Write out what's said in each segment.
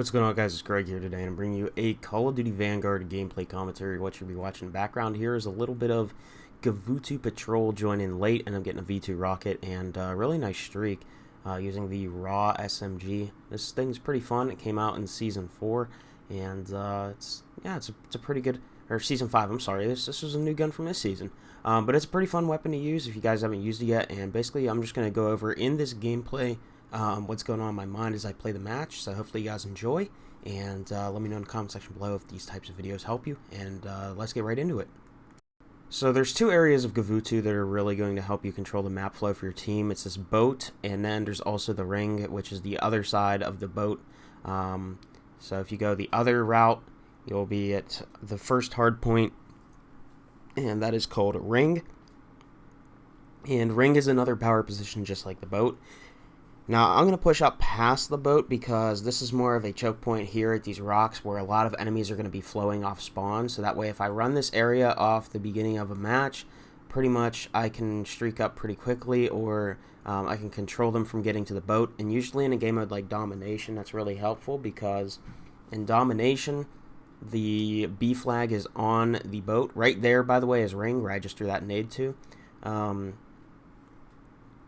What's going on, guys? It's Greg here today, and I'm bringing you a Call of Duty Vanguard gameplay commentary. What you'll be watching in the background here is a little bit of Gavutu Patrol joining late, and I'm getting a V2 rocket and a really nice streak using the raw SMG. This thing's pretty fun. It came out in Season 4, and it's a pretty good, or Season 5, I'm sorry. This was a new gun from this season. But it's a pretty fun weapon to use if you guys haven't used it yet, and basically I'm just going to go over in this gameplay what's going on in my mind as I play the match. So hopefully you guys enjoy, and let me know in the comment section below if these types of videos help you, and let's get right into it. So there's two areas of Gavutu that are really going to help you control the map flow for your team. It's this boat, and then there's also the ring, which is the other side of the boat. So if you go the other route, you'll be at the first hard point, and that is called ring. And ring is another power position just like the boat. Now, I'm going to push up past the boat because this is more of a choke point here at these rocks where a lot of enemies are going to be flowing off spawn. So that way, if I run this area off the beginning of a match, pretty much I can streak up pretty quickly, or I can control them from getting to the boat. And usually in a game mode like Domination, that's really helpful because in Domination, the B flag is on the boat. Right there, by the way, is ring, where I just threw that nade to.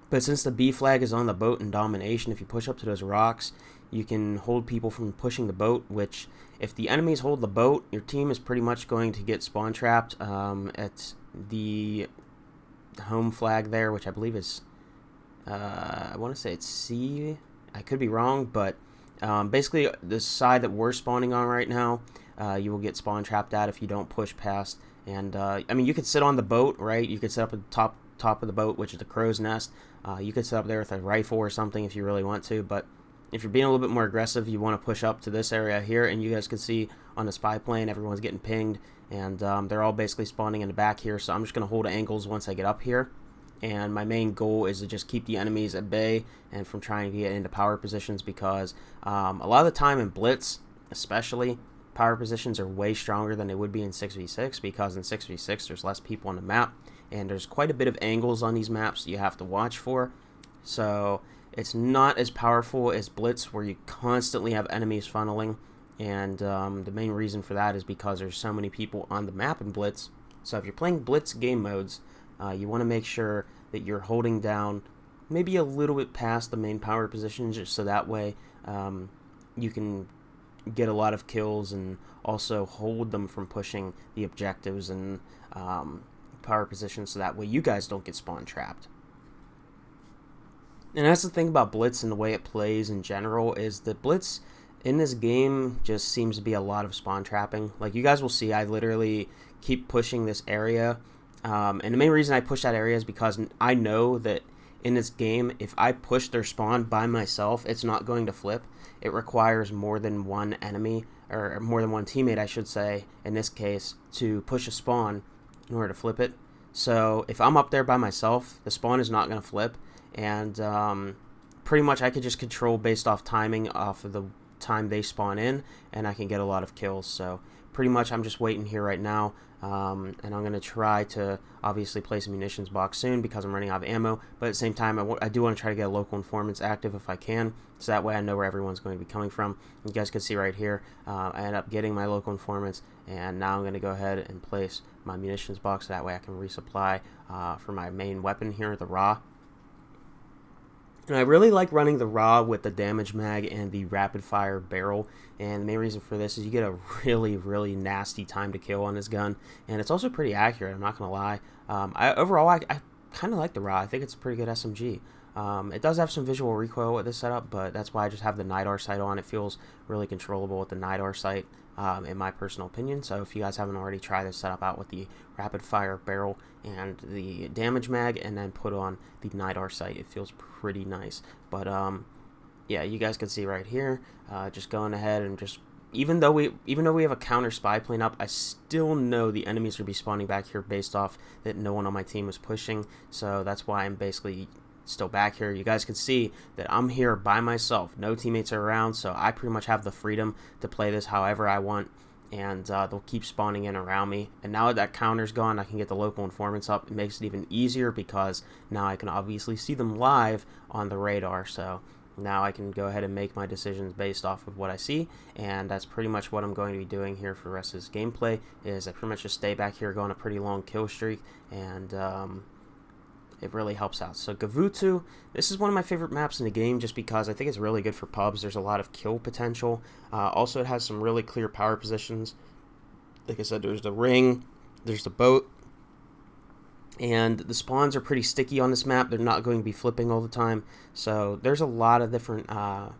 But since the B flag is on the boat in Domination, if you push up to those rocks, you can hold people from pushing the boat, which if the enemies hold the boat, your team is pretty much going to get spawn trapped at the home flag there, which I believe is, I want to say it's C. I could be wrong, but basically the side that we're spawning on right now, you will get spawn trapped at if you don't push past. And I mean, you could sit on the boat, right? You could sit up at the top of the boat, which is the crow's nest. You could sit up there with a rifle or something if you really want to, but if you're being a little bit more aggressive, you want to push up to this area here, and you guys can see on the spy plane, everyone's getting pinged, and they're all basically spawning in the back here, so I'm just going to hold angles once I get up here, and my main goal is to just keep the enemies at bay and from trying to get into power positions, because a lot of the time in Blitz, especially, power positions are way stronger than they would be in 6v6, because in 6v6 there's less people on the map, and there's quite a bit of angles on these maps that you have to watch for. So it's not as powerful as Blitz, where you constantly have enemies funneling, and the main reason for that is because there's so many people on the map in Blitz. So if you're playing Blitz game modes, you want to make sure that you're holding down maybe a little bit past the main power positions, just so that way you can get a lot of kills and also hold them from pushing the objectives and power positions, so that way you guys don't get spawn trapped. And that's the thing about Blitz and the way it plays in general, is that Blitz in this game just seems to be a lot of spawn trapping. Like you guys will see, I literally keep pushing this area, and the main reason I push that area is because I know that in this game, if I push their spawn by myself, it's not going to flip. It requires more than one enemy, or more than one teammate, I should say, in this case, to push a spawn in order to flip it. So if I'm up there by myself, the spawn is not going to flip, and pretty much I could just control based off timing, off of the time they spawn in, and I can get a lot of kills. So pretty much I'm just waiting here right now, and I'm going to try to obviously place a munitions box soon because I'm running out of ammo, but at the same time I do want to try to get local informants active if I can, so that way I know where everyone's going to be coming from. You guys can see right here, I end up getting my local informants, and now I'm going to go ahead and place my munitions box, so that way I can resupply for my main weapon here, the raw. And I really like running the raw with the damage mag and the rapid fire barrel, and the main reason for this is you get a really nasty time to kill on this gun, and it's also pretty accurate, I'm not gonna lie. Overall I kind of like the raw. I think it's a pretty good SMG. It does have some visual recoil with this setup, but that's why I just have the NIDAR sight on. It feels really controllable with the NIDAR sight, in my personal opinion. So if you guys haven't already tried this setup out with the rapid fire barrel and the damage mag, and then put on the NIDAR sight, it feels pretty nice. But yeah, you guys can see right here, just going ahead and just, even though we have a counter spy plane up, I still know the enemies will be spawning back here based off that no one on my team was pushing. So that's why I'm basically still back here. You guys can see that I'm here by myself, no teammates are around, so I pretty much have the freedom to play this however I want, and they'll keep spawning in around me. And now that that counter's gone, I can get the local informants up. It makes it even easier because now I can obviously see them live on the radar. So now I can go ahead and make my decisions based off of what I see, and that's pretty much what I'm going to be doing here for the rest of this gameplay. Is I pretty much just stay back here, go on a pretty long kill streak, and it really helps out. So Gavutu, this is one of my favorite maps in the game just because I think it's really good for pubs. There's a lot of kill potential. Also, it has some really clear power positions. Like I said, there's the ring, there's the boat, and the spawns are pretty sticky on this map. They're not going to be flipping all the time. So there's a lot of different guns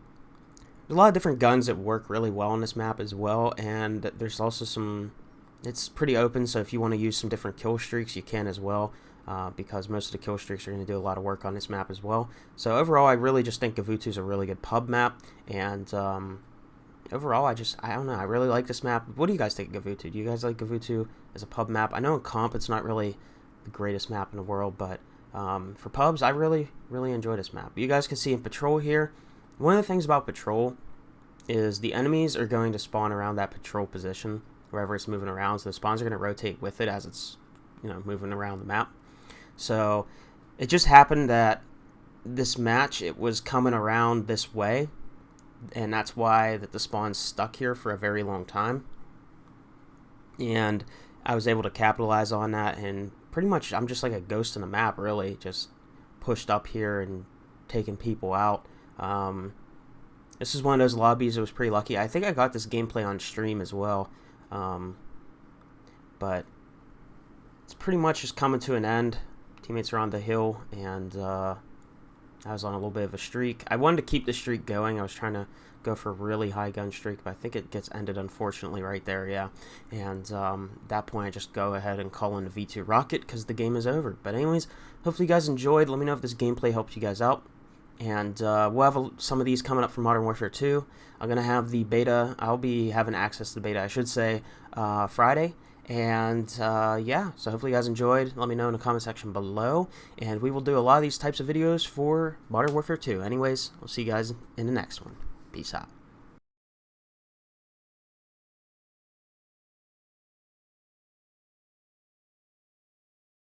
that work really well on this map as well. And there's also some, it's pretty open, so if you want to use some different kill streaks, you can as well. Because most of the kill streaks are going to do a lot of work on this map as well. So overall, I really just think Gavutu is a really good pub map, and overall, I don't know, I really like this map. What do you guys think of Gavutu? Do you guys like Gavutu as a pub map? I know in comp it's not really the greatest map in the world, but for pubs, I really enjoy this map. You guys can see in Patrol here, one of the things about Patrol is the enemies are going to spawn around that Patrol position, wherever it's moving around, so the spawns are going to rotate with it as it's, you know, moving around the map. So it just happened that this match, it was coming around this way, and that's why that the spawn's stuck here for a very long time. And I was able to capitalize on that, and pretty much I'm just like a ghost in the map, really, just pushed up here and taking people out. This is one of those lobbies that was pretty lucky. I think I got this gameplay on stream as well, but it's pretty much just coming to an end. Teammates are on the hill, and I was on a little bit of a streak. I wanted to keep the streak going. I was trying to go for a really high gun streak, but I think it gets ended, unfortunately, right there, yeah. And at that point, I just go ahead and call in the V2 rocket because the game is over. But anyways, hopefully you guys enjoyed. Let me know if this gameplay helped you guys out. And we'll have some of these coming up for Modern Warfare 2. I'm going to have the beta. I'll be having access to the beta, I should say, Friday. And yeah, so hopefully you guys enjoyed. Let me know in the comment section below, and we will do a lot of these types of videos for Modern Warfare 2. Anyways, I'll see you guys in the next one. Peace out.